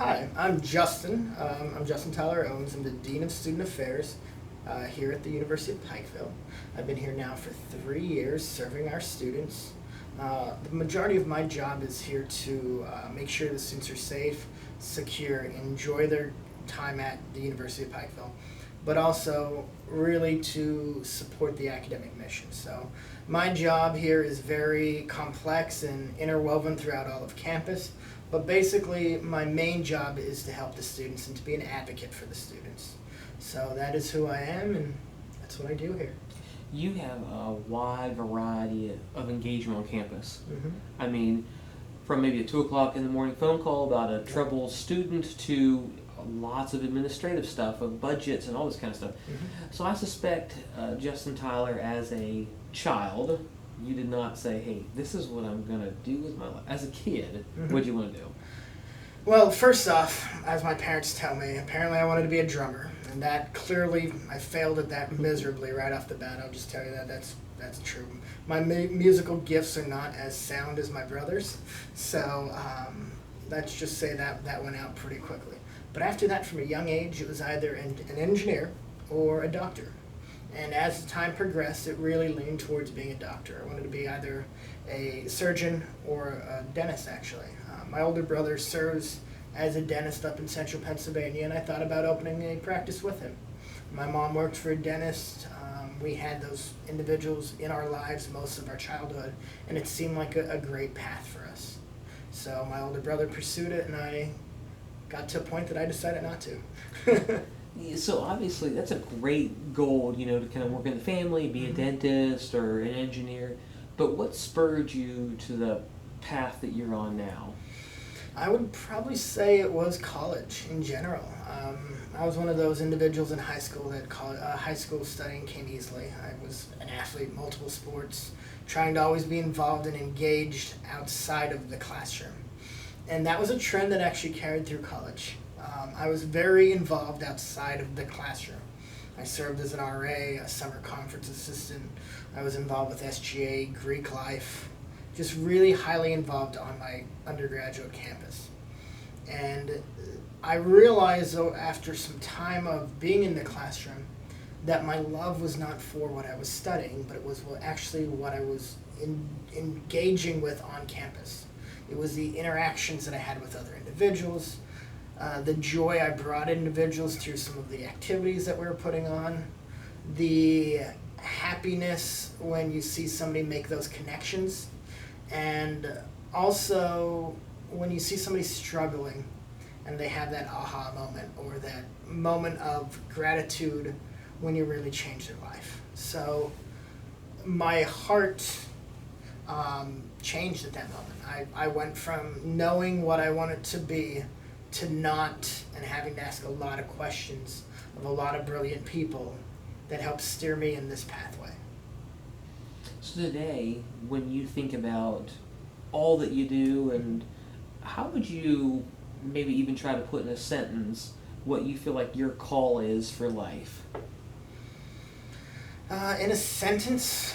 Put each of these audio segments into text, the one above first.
Hi, I'm Justin. I'm Justin Tyler Owens. I'm the Dean of Student Affairs here at the University of Pikeville. I've been here now for 3 years serving our students. The majority of my job is here to make sure the students are safe, secure, enjoy their time at the University of Pikeville, but also really to support the academic mission. So my job here is very complex and interwoven throughout all of campus. But basically, my main job is to help the students and to be an advocate for the students. So that is who I am, and that's what I do here. You have a wide variety of engagement on campus. Mm-hmm. I mean, from maybe a 2 o'clock in the morning phone call about a troubled student to lots of administrative stuff, of budgets and all this kind of stuff. Mm-hmm. So I suspect Justin Tyler, as a child, you did not say, hey, this is what I'm going to do with my life. As a kid, Mm-hmm. what did you want to do? Well, first off, as my parents tell me, apparently I wanted to be a drummer, and that clearly I failed at that miserably right off the bat. I'll just tell you that that's true. My musical gifts are not as sound as my brother's, so let's just say that went out pretty quickly. But after that, from a young age, it was either an engineer or a doctor. And as time progressed, it really leaned towards being a doctor. I wanted to be either a surgeon or a dentist, actually. My older brother serves as a dentist up in central Pennsylvania, and I thought about opening a practice with him. My mom worked for a dentist. We had those individuals in our lives most of our childhood, and it seemed like a great path for us. So my older brother pursued it, and I got to a point that I decided not to. So obviously that's a great goal, to kind of work in the family, be a Mm-hmm. dentist or an engineer. But what spurred you to the path that you're on now? I would probably say it was college in general. I was one of those individuals in high school that high school studying came easily. I was an athlete, multiple sports, trying to always be involved and engaged outside of the classroom. And that was a trend that actually carried through college. I was very involved outside of the classroom. I served as an RA, a summer conference assistant. I was involved with SGA, Greek life, just really highly involved on my undergraduate campus. And I realized, though, after some time of being in the classroom, that my love was not for what I was studying, but it was actually what I was engaging with on campus. It was the interactions that I had with other individuals, the joy I brought individuals through some of the activities that we were putting on, the happiness when you see somebody make those connections, and also when you see somebody struggling and they have that aha moment or that moment of gratitude when you really change their life. So my heart changed at that moment. I went from knowing what I wanted to be to not, and having to ask a lot of questions of a lot of brilliant people that helped steer me in this pathway. So today, when you think about all that you do, and how would you maybe even try to put in a sentence what you feel like your call is for life? In a sentence,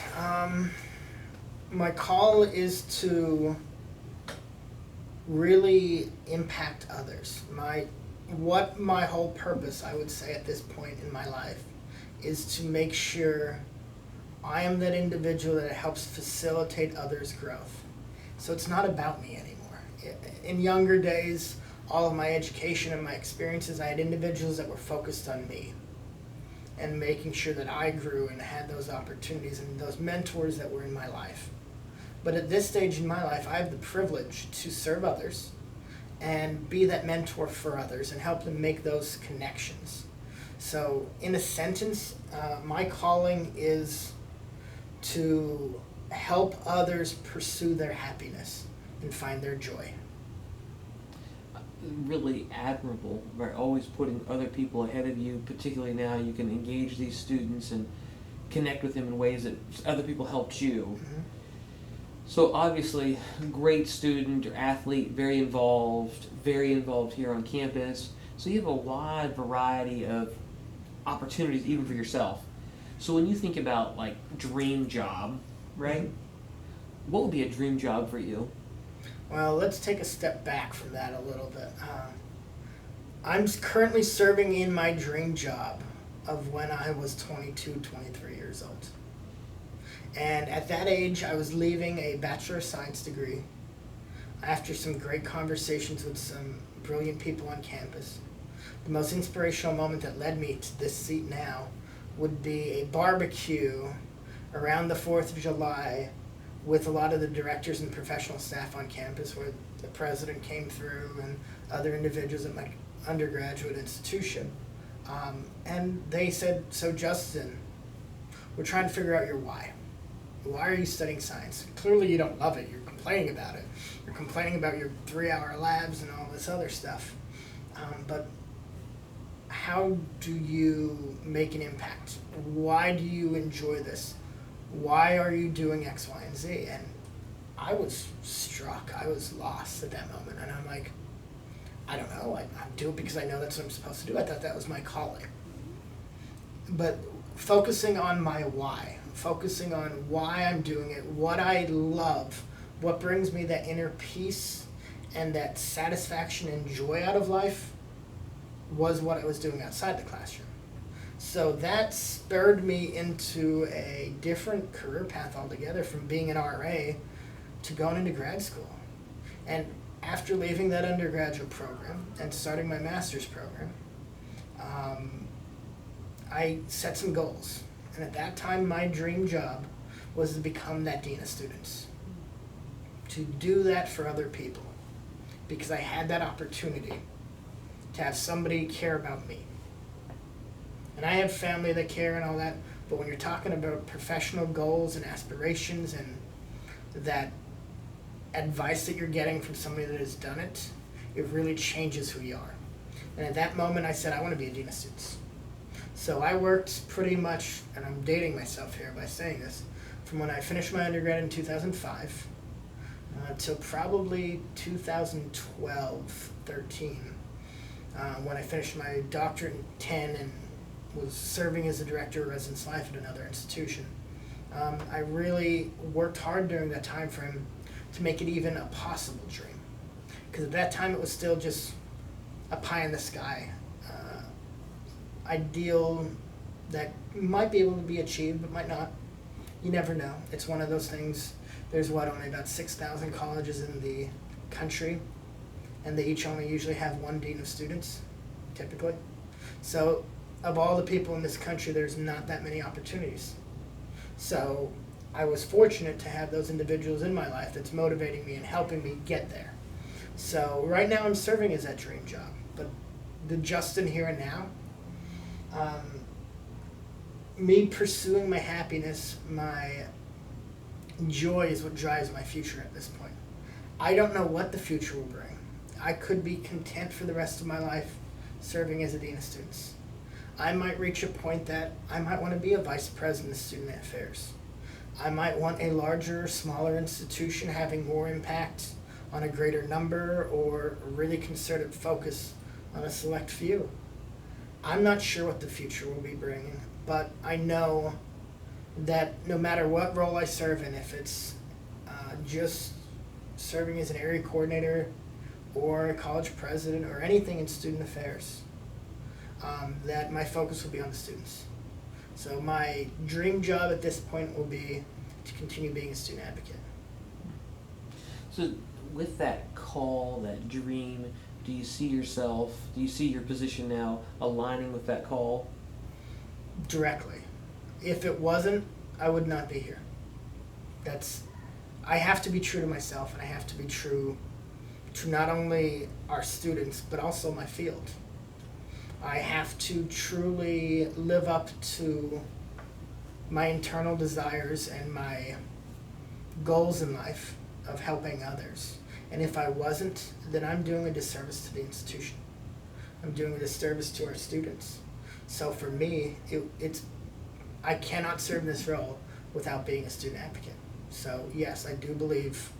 my call is to really impact others. My whole purpose, I would say at this point in my life, is to make sure I am that individual that helps facilitate others' growth. So it's not about me anymore. In younger days, all of my education and my experiences, I had individuals that were focused on me and making sure that I grew and had those opportunities and those mentors that were in my life. But at this stage in my life, I have the privilege to serve others and be that mentor for others and help them make those connections. So in a sentence, my calling is to help others pursue their happiness and find their joy. Really admirable, by always putting other people ahead of you, particularly now you can engage these students and connect with them in ways that other people helped you. Mm-hmm. So obviously, great student or athlete, very involved here on campus. So you have a wide variety of opportunities even for yourself. So when you think about like dream job, right? Mm-hmm. What would be a dream job for you? Well, let's take a step back from that a little bit. I'm currently serving in my dream job of when I was 22, 23 years old. And at that age, I was leaving a Bachelor of Science degree after some great conversations with some brilliant people on campus. The most inspirational moment that led me to this seat now would be a barbecue around the 4th of July with a lot of the directors and professional staff on campus, where the president came through and other individuals at my undergraduate institution. And they said, "So Justin, we're trying to figure out your why. Why are you studying science? Clearly you don't love it. You're complaining about it. You're complaining about your 3-hour labs and all this other stuff. But how do you make an impact? Why do you enjoy this? Why are you doing X, Y, and Z?" And I was struck. I was lost at that moment. And I'm like, I don't know. I do it because I know that's what I'm supposed to do. I thought that was my calling. But focusing on my why, focusing on why I'm doing it, what I love, what brings me that inner peace and that satisfaction and joy out of life was what I was doing outside the classroom. So that spurred me into a different career path altogether, from being an RA to going into grad school. And after leaving that undergraduate program and starting my master's program, I set some goals. And at that time, my dream job was to become that dean of students, to do that for other people, because I had that opportunity to have somebody care about me. And I have family that care and all that, but when you're talking about professional goals and aspirations and that advice that you're getting from somebody that has done it, it really changes who you are. And at that moment I said, I want to be a dean of students. So I worked pretty much, and I'm dating myself here by saying this, from when I finished my undergrad in 2005 till probably 2012, 13, when I finished my doctorate in 10 and was serving as a director of residence life at another institution. I really worked hard during that time frame to make it even a possible dream. Because at that time it was still just a pie in the sky ideal that might be able to be achieved but might not. You never know. It's one of those things. There's only about 6,000 colleges in the country, and they each only usually have one dean of students, typically. So of all the people in this country, there's not that many opportunities. So I was fortunate to have those individuals in my life that's motivating me and helping me get there. So right now I'm serving as that dream job, but the Justin here and now, me pursuing my happiness, my joy is what drives my future at this point. I don't know what the future will bring. I could be content for the rest of my life serving as a dean of students. I might reach a point that I might want to be a vice president of student affairs. I might want a larger, smaller institution having more impact on a greater number, or a really concerted focus on a select few. I'm not sure what the future will be bringing, but I know that no matter what role I serve in, if it's just serving as an area coordinator or a college president or anything in student affairs, that my focus will be on the students. So my dream job at this point will be to continue being a student advocate. So with that call, that dream, do you see your position now aligning with that call? Directly. If it wasn't, I would not be here. I have to be true to myself, and I have to be true to not only our students, but also my field. I have to truly live up to my internal desires and my goals in life of helping others. And if I wasn't, then I'm doing a disservice to the institution. I'm doing a disservice to our students. So for me, I cannot serve in this role without being a student advocate. So yes, I do believe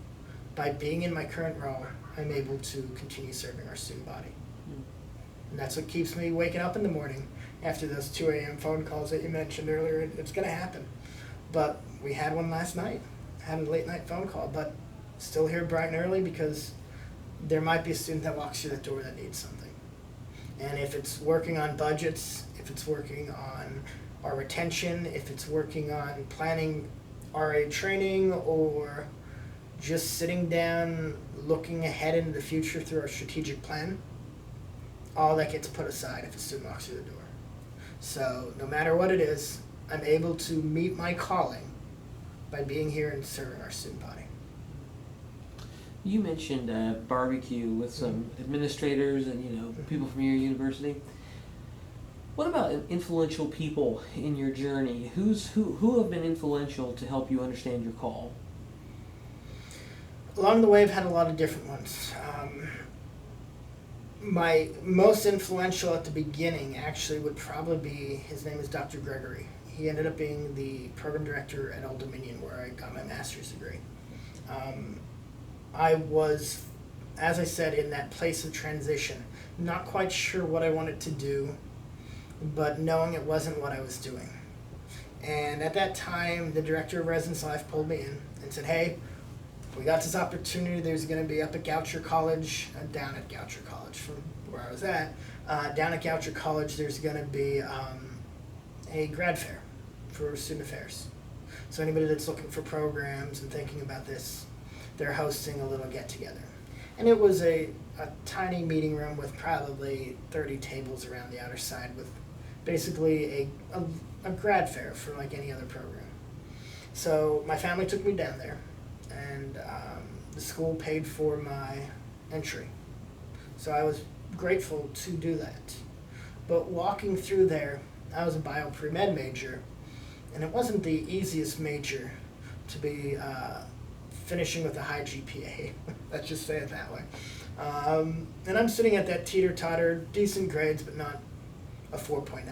by being in my current role, I'm able to continue serving our student body. And that's what keeps me waking up in the morning after those 2 a.m. phone calls that you mentioned earlier. It's going to happen. But we had one last night. Had a late night phone call, but still here bright and early because there might be a student that walks through that door that needs something. And if it's working on budgets, if it's working on our retention, if it's working on planning RA training, or just sitting down looking ahead into the future through our strategic plan, all that gets put aside if a student walks through the door. So no matter what it is, I'm able to meet my calling by being here and serving our student body. You mentioned barbecue with some administrators and people from your university. What about influential people in your journey? Who have been influential to help you understand your call? Along the way, I've had a lot of different ones. My most influential at the beginning actually would probably be, his name is Dr. Gregory. He ended up being the program director at Old Dominion, where I got my master's degree. I was, as I said, in that place of transition, not quite sure what I wanted to do, but knowing it wasn't what I was doing. And at that time, the director of Residence Life pulled me in and said, hey, we got this opportunity. There's going to be up at Goucher College, down at Goucher College from where I was at, down at Goucher College, there's going to be a grad fair for student affairs. So anybody that's looking for programs and thinking about this, they're hosting a little get-together. And it was a tiny meeting room with probably 30 tables around the outer side, with basically a grad fair for like any other program. So my family took me down there, and the school paid for my entry. So I was grateful to do that. But walking through there, I was a bio pre-med major, and it wasn't the easiest major to be finishing with a high GPA. Let's just say it that way. And I'm sitting at that teeter-totter, decent grades, but not a 4.0.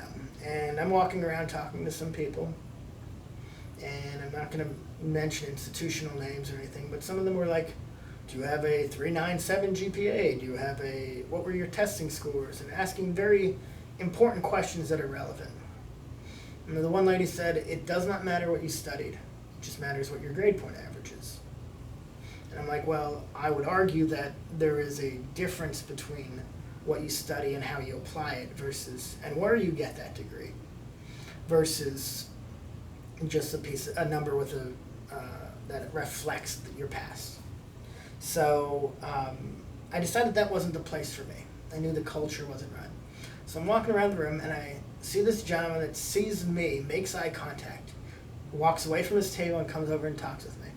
And I'm walking around talking to some people, and I'm not going to mention institutional names or anything, but some of them were like, do you have a 397 GPA? Do you have what were your testing scores? And asking very important questions that are relevant. And the one lady said, it does not matter what you studied, it just matters what your grade point average is. And I'm like, well, I would argue that there is a difference between what you study and how you apply it versus, and where you get that degree, versus just a number with that reflects your past. So I decided that wasn't the place for me. I knew the culture wasn't right. So I'm walking around the room, and I see this gentleman that sees me, makes eye contact, walks away from his table and comes over and talks with me.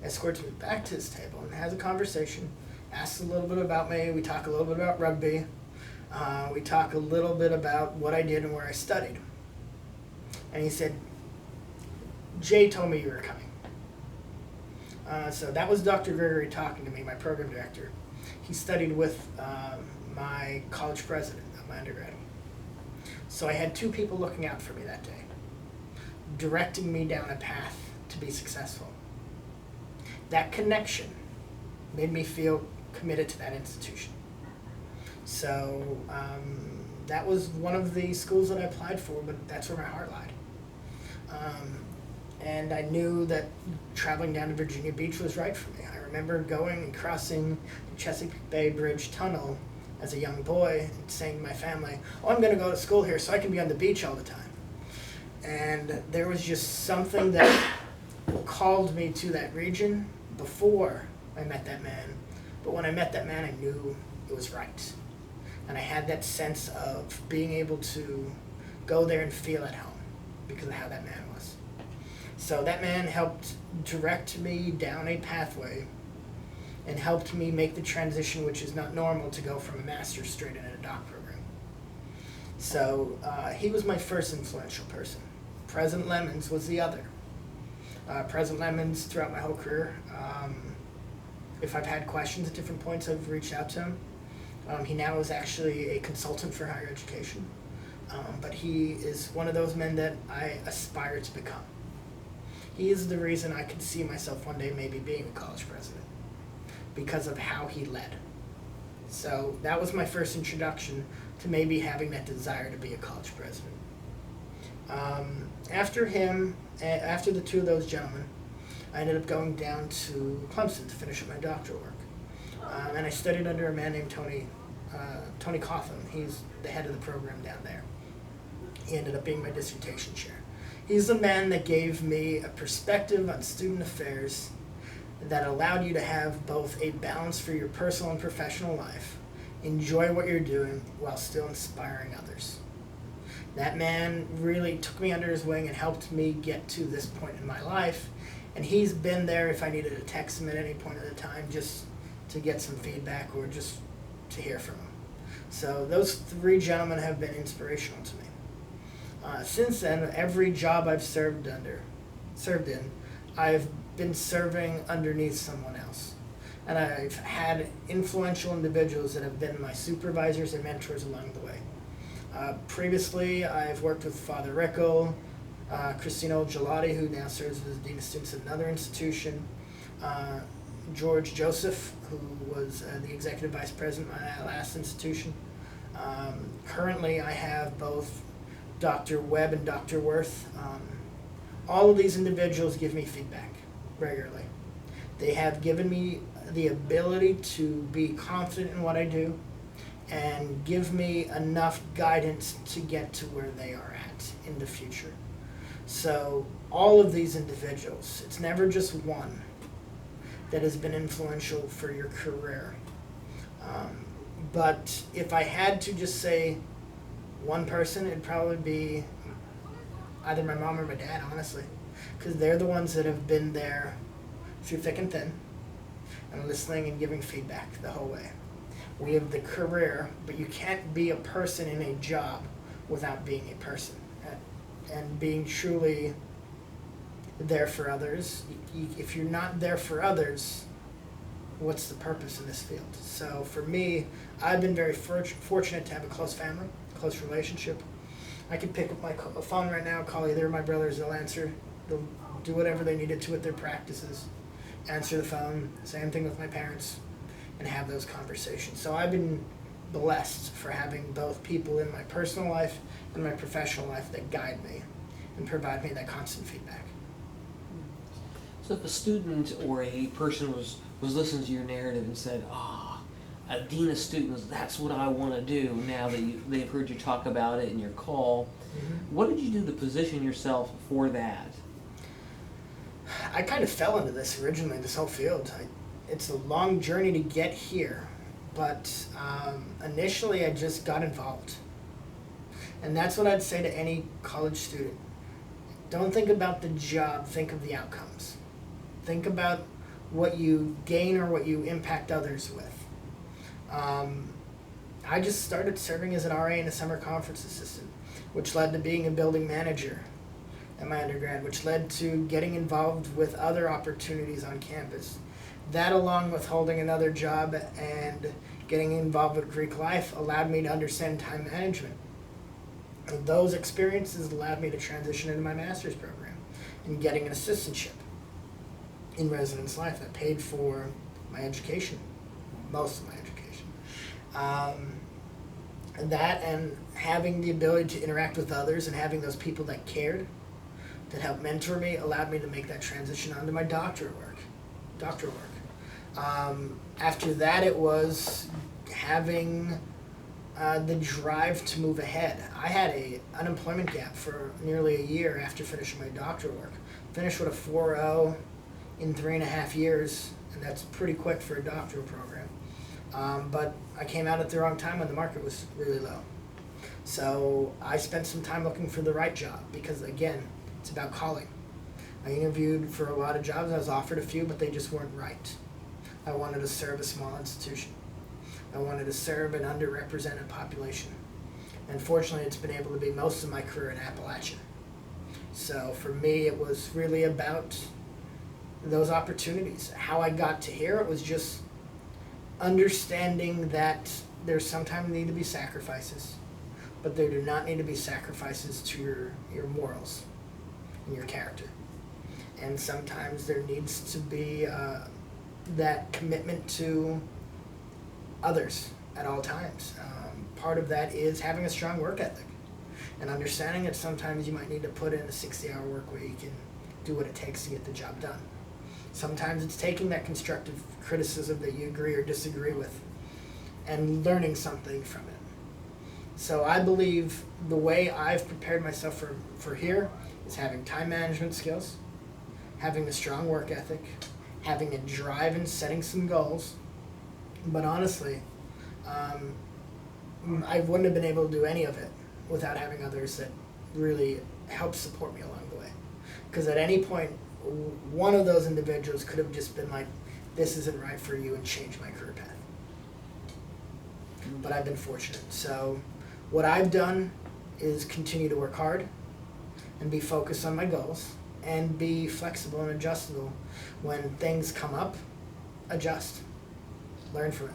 Escorts me back to his table and has a conversation, asks a little bit about me. We talk a little bit about rugby. We talk a little bit about what I did and where I studied. And he said, Jay told me you were coming. So that was Dr. Gregory talking to me, my program director. He studied with my college president of my undergrad. So I had two people looking out for me that day, directing me down a path to be successful. That connection made me feel committed to that institution. So that was one of the schools that I applied for, but that's where my heart lied. And I knew that traveling down to Virginia Beach was right for me. I remember going and crossing the Chesapeake Bay Bridge Tunnel as a young boy and saying to my family, oh, I'm going to go to school here so I can be on the beach all the time. And there was just something that called me to that region before I met that man. But when I met that man, I knew it was right. And I had that sense of being able to go there and feel at home because of how that man was. So that man helped direct me down a pathway and helped me make the transition, which is not normal, to go from a master's straight into a doc program. So he was my first influential person. President Lemons was the other. President Lemons, throughout my whole career, if I've had questions at different points, I've reached out to him. He now is actually a consultant for higher education, but he is one of those men that I aspire to become. He is the reason I could see myself one day maybe being a college president, because of how he led. So that was my first introduction to maybe having that desire to be a college president. After him, after the two of those gentlemen, I ended up going down to Clemson to finish up my doctoral work. And I studied under a man named Tony Tony Coughlin. He's the head of the program down there. He ended up being my dissertation chair. He's the man that gave me a perspective on student affairs that allowed you to have both a balance for your personal and professional life, enjoy what you're doing while still inspiring others. That man really took me under his wing and helped me get to this point in my life, and he's been there if I needed to text him at any point of the time just to get some feedback or just to hear from him. So those three gentlemen have been inspirational to me. Since then, every job I've served in, I've been serving underneath someone else. And I've had influential individuals that have been my supervisors and mentors along the way. Previously, I've worked with Father Rickel, Christina Gelati, who now serves as Dean of Students at another institution, George Joseph, who was the Executive Vice President at my last institution. Currently, I have both Dr. Webb and Dr. Worth. All of these individuals give me feedback regularly. They have given me the ability to be confident in what I do and give me enough guidance to get to where they are at in the future. So all of these individuals, it's never just one that has been influential for your career. But if I had to just say one person, it'd probably be either my mom or my dad, honestly, because they're the ones that have been there through thick and thin and listening and giving feedback the whole way. We have the career, but you can't be a person in a job without being a person and being truly there for others. If you're not there for others, what's the purpose in this field? So for me, I've been very fortunate to have a close family, close relationship. I could pick up my phone right now, call either of my brothers, they'll answer, they'll do whatever they needed to with their practices, answer the phone, same thing with my parents, and have those conversations. So I've been blessed for having both people in my personal life and my professional life that guide me and provide me that constant feedback. So if a student or a person was listening to your narrative and said, a dean of students, that's what I want to do now that they've heard you talk about it in your call, what did you do to position yourself for that? I kind of fell into this originally, this whole field. It's a long journey to get here, but initially I just got involved. And that's what I'd say to any college student. Don't think about the job, think of the outcomes. Think about what you gain or what you impact others with. I just started serving as an RA and a summer conference assistant, which led to being a building manager at my undergrad, which led to getting involved with other opportunities on campus. That, along with holding another job and getting involved with Greek life, allowed me to understand time management. And those experiences allowed me to transition into my master's program and getting an assistantship in residence life that paid for my education, most of my education. That and having the ability to interact with others and having those people that cared, that helped mentor me, allowed me to make that transition onto my doctoral work. After that, it was having the drive to move ahead. I had an unemployment gap for nearly a year after finishing my doctoral work. Finished with a 4.0 in 3.5 years, and that's pretty quick for a doctoral program. But I came out at the wrong time when the market was really low. So I spent some time looking for the right job because, again, it's about calling. I interviewed for a lot of jobs. I was offered a few, but they just weren't right. I wanted to serve a small institution. I wanted to serve an underrepresented population. And fortunately, it's been able to be most of my career in Appalachia. So for me, it was really about those opportunities. How I got to here, it was just understanding that there's sometimes need to be sacrifices, but there do not need to be sacrifices to your morals and your character. And sometimes there needs to be that commitment to others at all times. Part of that is having a strong work ethic and understanding that sometimes you might need to put in a 60-hour work week and do what it takes to get the job done. Sometimes it's taking that constructive criticism that you agree or disagree with and learning something from it. So I believe the way I've prepared myself for here is having time management skills, having a strong work ethic, having a drive and setting some goals. But honestly, I wouldn't have been able to do any of it without having others that really help support me along the way. Because at any point, one of those individuals could have just been like, this isn't right for you, and changed my career path. But I've been fortunate. So what I've done is continue to work hard and be focused on my goals and be flexible and adjustable. When things come up, adjust. Learn from it.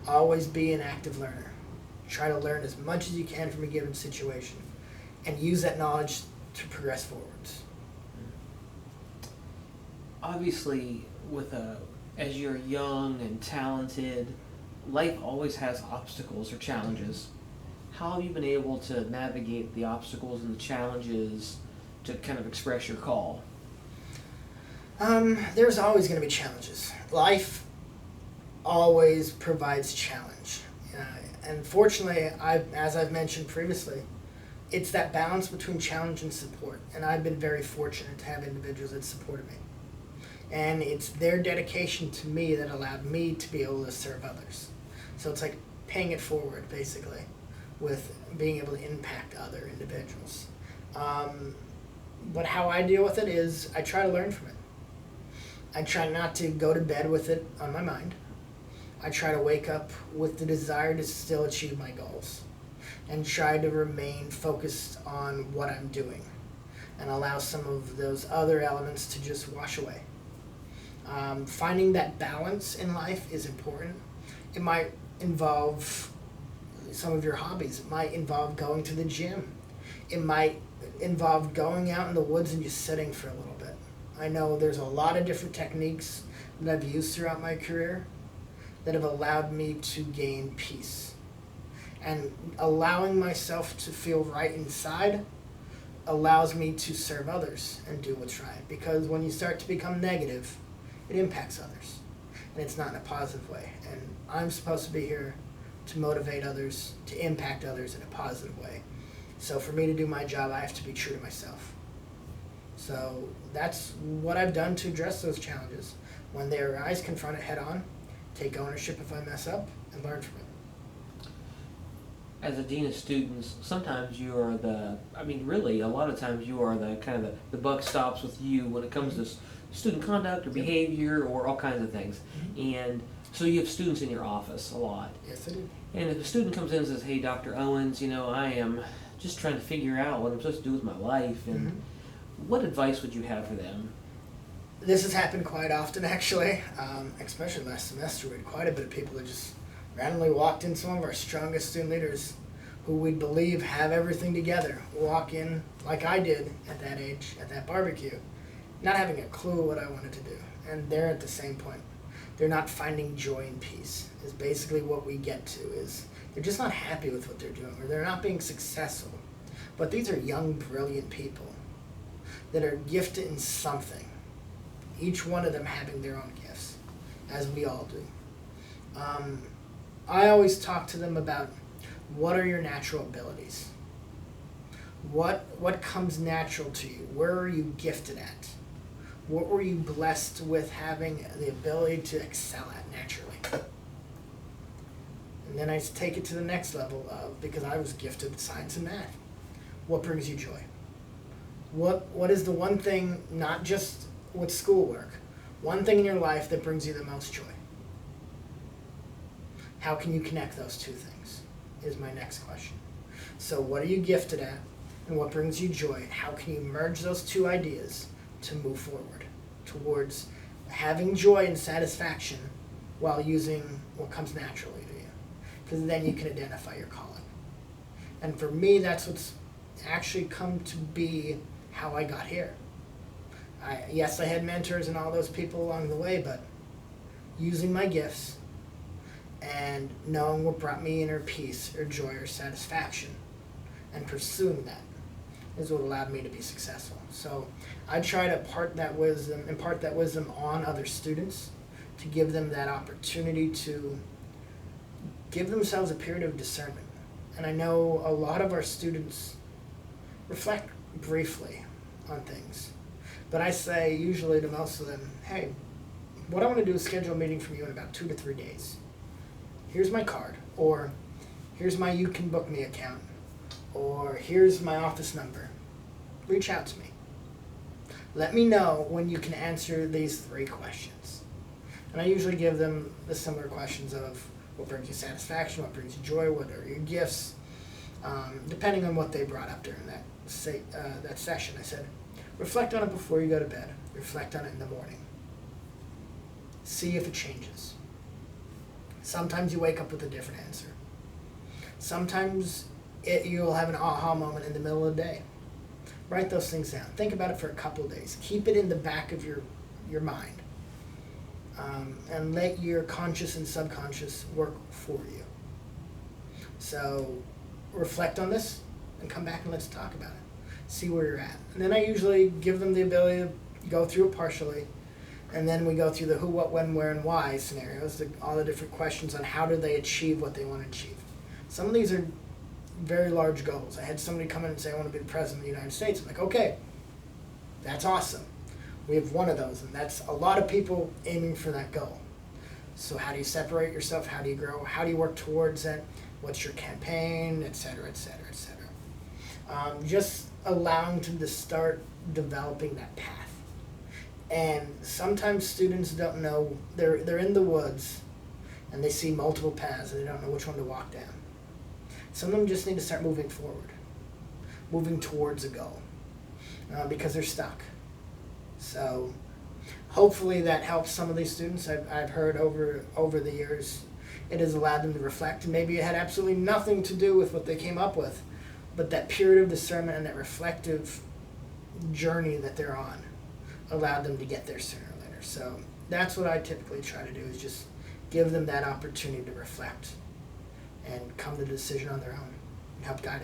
Always be an active learner. Try to learn as much as you can from a given situation and use that knowledge to progress forwards. Obviously, as you're young and talented, life always has obstacles or challenges. How have you been able to navigate the obstacles and the challenges to kind of express your call? There's always going to be challenges. Life always provides challenge. And fortunately, as I've mentioned previously, it's that balance between challenge and support. And I've been very fortunate to have individuals that supported me. And it's their dedication to me that allowed me to be able to serve others. So it's like paying it forward, basically, with being able to impact other individuals. But how I deal with it is I try to learn from it. I try not to go to bed with it on my mind. I try to wake up with the desire to still achieve my goals and try to remain focused on what I'm doing and allow some of those other elements to just wash away. Finding that balance in life is important. It might involve some of your hobbies. It might involve going to the gym. It might involve going out in the woods and just sitting for a little bit. I know there's a lot of different techniques that I've used throughout my career that have allowed me to gain peace. And allowing myself to feel right inside allows me to serve others and do what's right. Because when you start to become negative, it impacts others. And it's not in a positive way. And I'm supposed to be here to motivate others, to impact others in a positive way. So for me to do my job, I have to be true to myself. So that's what I've done to address those challenges. When they arise, confront it head on, take ownership if I mess up, and learn from it. As a dean of students, sometimes you are really, a lot of times you are the buck stops with you when it comes to student conduct or behavior or all kinds of things. Mm-hmm. And so you have students in your office a lot. Yes, I do. And if a student comes in and says, hey, Dr. Owens, I am just trying to figure out what I'm supposed to do with my life, and what advice would you have for them? This has happened quite often, actually, especially last semester. We had quite a bit of people that just randomly walked in. Some of our strongest student leaders who we believe have everything together walk in like I did at that age, at that barbecue, not having a clue what I wanted to do. And they're at the same point. They're not finding joy and peace, is basically what we get to, is they're just not happy with what they're doing, or they're not being successful. But these are young, brilliant people that are gifted in something, each one of them having their own gifts, as we all do. I always talk to them about what are your natural abilities? What comes natural to you? Where are you gifted at? What were you blessed with having the ability to excel at naturally? And then I take it to the next level because I was gifted with science and math. What brings you joy? What is the one thing, not just with schoolwork, one thing in your life that brings you the most joy? How can you connect those two things is my next question. So what are you gifted at and what brings you joy? How can you merge those two ideas to move forward towards having joy and satisfaction while using what comes naturally to you? Because then you can identify your calling. And for me, that's what's actually come to be how I got here. Yes, I had mentors and all those people along the way, but using my gifts and knowing what brought me inner peace or joy or satisfaction and pursuing that is what allowed me to be successful. So I try to impart that wisdom on other students to give them that opportunity to give themselves a period of discernment. And I know a lot of our students reflect briefly on things. But I say usually to most of them, hey, what I want to do is schedule a meeting from you in about 2 to 3 days. Here's my card, or here's my You Can Book Me account, or here's my office number. Reach out to me. Let me know when you can answer these 3 questions. And I usually give them the similar questions of what brings you satisfaction, what brings you joy, what are your gifts, depending on what they brought up during that session. I said, reflect on it before you go to bed. Reflect on it in the morning. See if it changes. Sometimes you wake up with a different answer. Sometimes you'll have an aha moment in the middle of the day. Write those things down. Think about it for a couple of days. Keep it in the back of your mind. And let your conscious and subconscious work for you. So reflect on this and come back and let's talk about it. See where you're at. And then I usually give them the ability to go through it partially. And then we go through the who, what, when, where, and why scenarios, all the different questions on how do they achieve what they want to achieve. Some of these are very large goals. I had somebody come in and say, I want to be the President of the United States. I'm like, okay, that's awesome. We have one of those, and that's a lot of people aiming for that goal. So how do you separate yourself? How do you grow? How do you work towards it? What's your campaign, et cetera, et cetera, et cetera. Just allowing them to start developing that path. And sometimes students don't know, they're in the woods and they see multiple paths and they don't know which one to walk down. Some of them just need to start moving forward, moving towards a goal, because they're stuck. So hopefully that helps some of these students. I've heard over the years it has allowed them to reflect, and maybe it had absolutely nothing to do with what they came up with, but that period of discernment and that reflective journey that they're on allowed them to get there sooner or later. So that's what I typically try to do, is just give them that opportunity to reflect and come to the decision on their own and help guide it.